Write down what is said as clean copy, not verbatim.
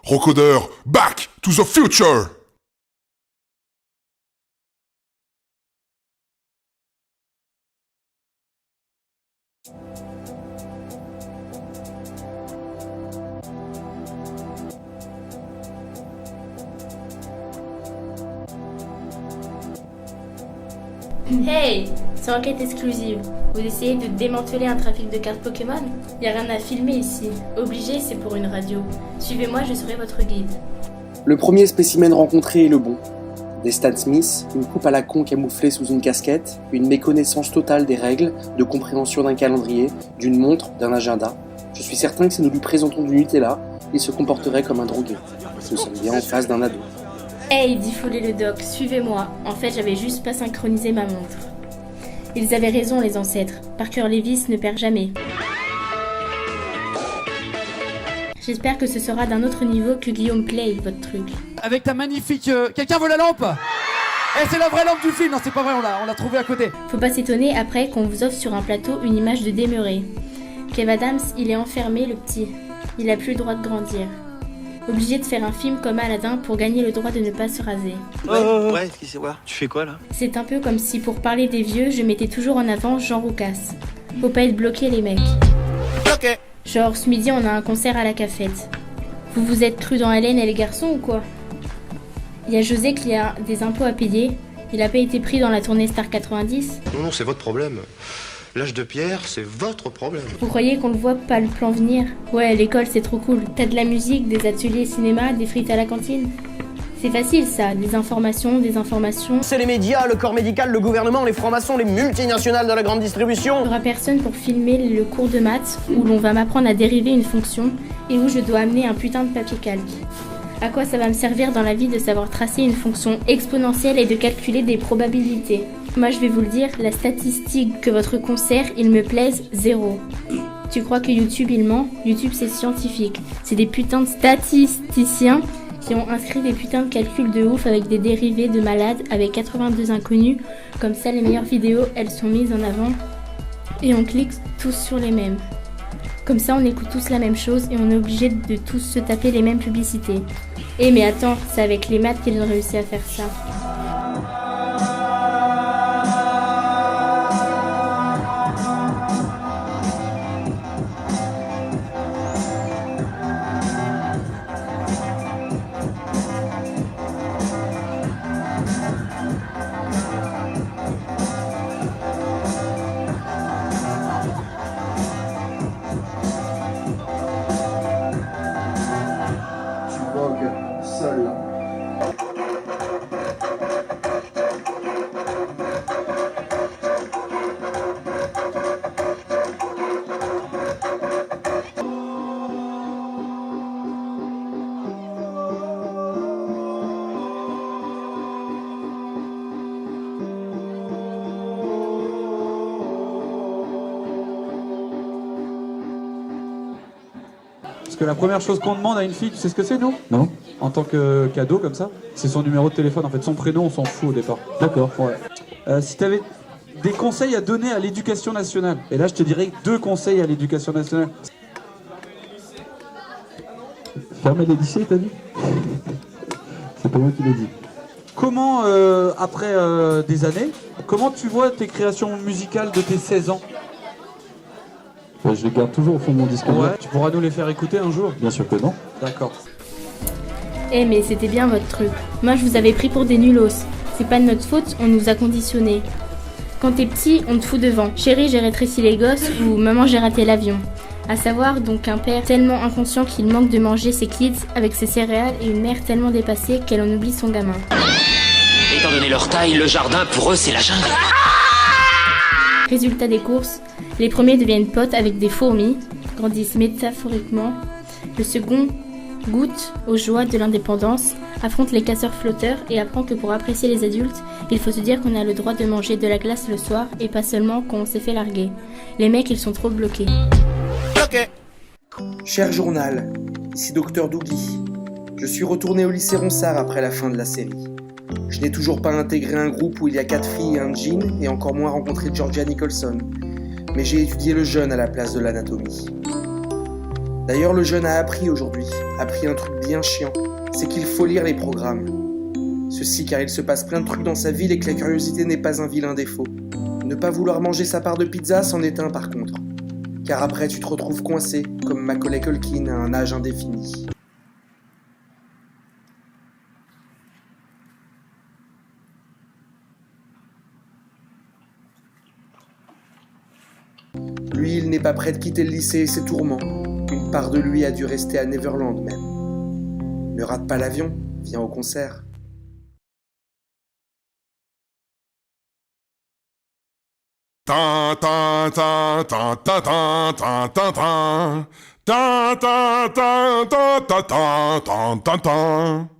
Recodeur, back to the future! Hey, c'est enquête exclusive. Vous essayez de démanteler un trafic de cartes Pokémon? Y a rien à filmer ici. Obligé, c'est pour une radio. Suivez-moi, je serai votre guide. Le premier spécimen rencontré est le bon. Des Stan Smith, une coupe à la con camouflée sous une casquette, une méconnaissance totale des règles, de compréhension d'un calendrier, d'une montre, d'un agenda. Je suis certain que si nous lui présentons du Nutella, il se comporterait comme un drogué. Nous sommes bien en face d'un ado. Hey, dit Follet le doc, suivez-moi. En fait, j'avais juste pas synchronisé ma montre. Ils avaient raison, les ancêtres. Parker Lewis ne perd jamais. J'espère que ce sera d'un autre niveau que Guillaume Play, votre truc. Avec ta magnifique... Quelqu'un veut la lampe? Eh, c'est la vraie lampe du film. Non, c'est pas vrai, on l'a trouvée à côté. Faut pas s'étonner après qu'on vous offre sur un plateau une image de Demeuré. Kev Adams, il est enfermé, le petit. Il a plus le droit de grandir. Obligé de faire un film comme Aladdin pour gagner le droit de ne pas se raser. Ouais, qu'est-ce que c'est quoi? Tu fais quoi là? C'est un peu comme si pour parler des vieux, je mettais toujours en avant Jean Roucas. Faut pas être bloqué les mecs. Ok. Genre ce midi on a un concert à la cafette. Vous vous êtes cru dans Hélène et les garçons ou quoi? Il y a José qui a des impôts à payer. Il a pas été pris dans la tournée Star 90. Non, c'est votre problème. L'âge de pierre, c'est votre problème. Vous croyez qu'on le voit pas le plan venir? Ouais, l'école c'est trop cool. T'as de la musique, des ateliers cinéma, des frites à la cantine. C'est facile ça, des informations. C'est les médias, le corps médical, le gouvernement, les francs-maçons, les multinationales de la grande distribution. Il n'y aura personne pour filmer le cours de maths où l'on va m'apprendre à dériver une fonction et où je dois amener un putain de papier calque. À quoi ça va me servir dans la vie de savoir tracer une fonction exponentielle et de calculer des probabilités? Moi je vais vous le dire, la statistique que votre concert, il me plaise, 0. Tu crois que YouTube il ment? YouTube c'est scientifique. C'est des putains de statisticiens qui ont inscrit des putains de calculs de ouf avec des dérivés de malades avec 82 inconnus. Comme ça les meilleures vidéos elles sont mises en avant et on clique tous sur les mêmes. Comme ça on écoute tous la même chose et on est obligé de tous se taper les mêmes publicités. Eh mais attends, c'est avec les maths qu'ils ont réussi à faire ça. Seul. Parce que la première chose qu'on demande à une fille, tu sais ce que c'est, nous? Non. En tant que cadeau, comme ça, c'est son numéro de téléphone. En fait, son prénom, on s'en fout au départ. D'accord. Ouais. Si t'avais des conseils à donner à l'éducation nationale, et là, je te dirais 2 conseils à l'éducation nationale. Fermer les lycées, t'as dit? C'est pas moi qui l'ai dit. Comment, après des années, comment tu vois tes créations musicales de tes 16 ans? Je les garde toujours au fond de mon disque. Ouais, tu pourras nous les faire écouter un jour? Bien sûr que non. D'accord. Eh mais c'était bien votre truc. Moi je vous avais pris pour des nulos. C'est pas de notre faute, on nous a conditionnés. Quand t'es petit, on te fout devant. Chérie, j'ai rétréci les gosses ou maman, j'ai raté l'avion. À savoir donc un père tellement inconscient qu'il manque de manger ses kids avec ses céréales et une mère tellement dépassée qu'elle en oublie son gamin. Étant donné leur taille, le jardin pour eux c'est la jungle. Résultat des courses, les premiers deviennent potes avec des fourmis, grandissent métaphoriquement. Le second goûte aux joies de l'indépendance, affronte les casseurs flotteurs et apprend que pour apprécier les adultes, il faut se dire qu'on a le droit de manger de la glace le soir et pas seulement quand on s'est fait larguer. Les mecs, ils sont trop bloqués. Ok. Cher journal, ici Dr Dougly. Je suis retourné au lycée Ronsard après la fin de la série. Je n'ai toujours pas intégré un groupe où il y a 4 filles et un jean, et encore moins rencontré Georgia Nicholson. Mais j'ai étudié le jeûne à la place de l'anatomie. D'ailleurs, le jeune a appris aujourd'hui, appris un truc bien chiant, c'est qu'il faut lire les programmes. Ceci car il se passe plein de trucs dans sa ville et que la curiosité n'est pas un vilain défaut. Ne pas vouloir manger sa part de pizza, c'en est un par contre. Car après tu te retrouves coincé, comme Macaulay Culkin à un âge indéfini. Lui, il n'est pas prêt de quitter le lycée et ses tourments. Une part de lui a dû rester à Neverland même. Ne rate pas l'avion, viens au concert. Ta ta ta ta ta ta ta ta ta ta ta ta ta ta ta ta ta ta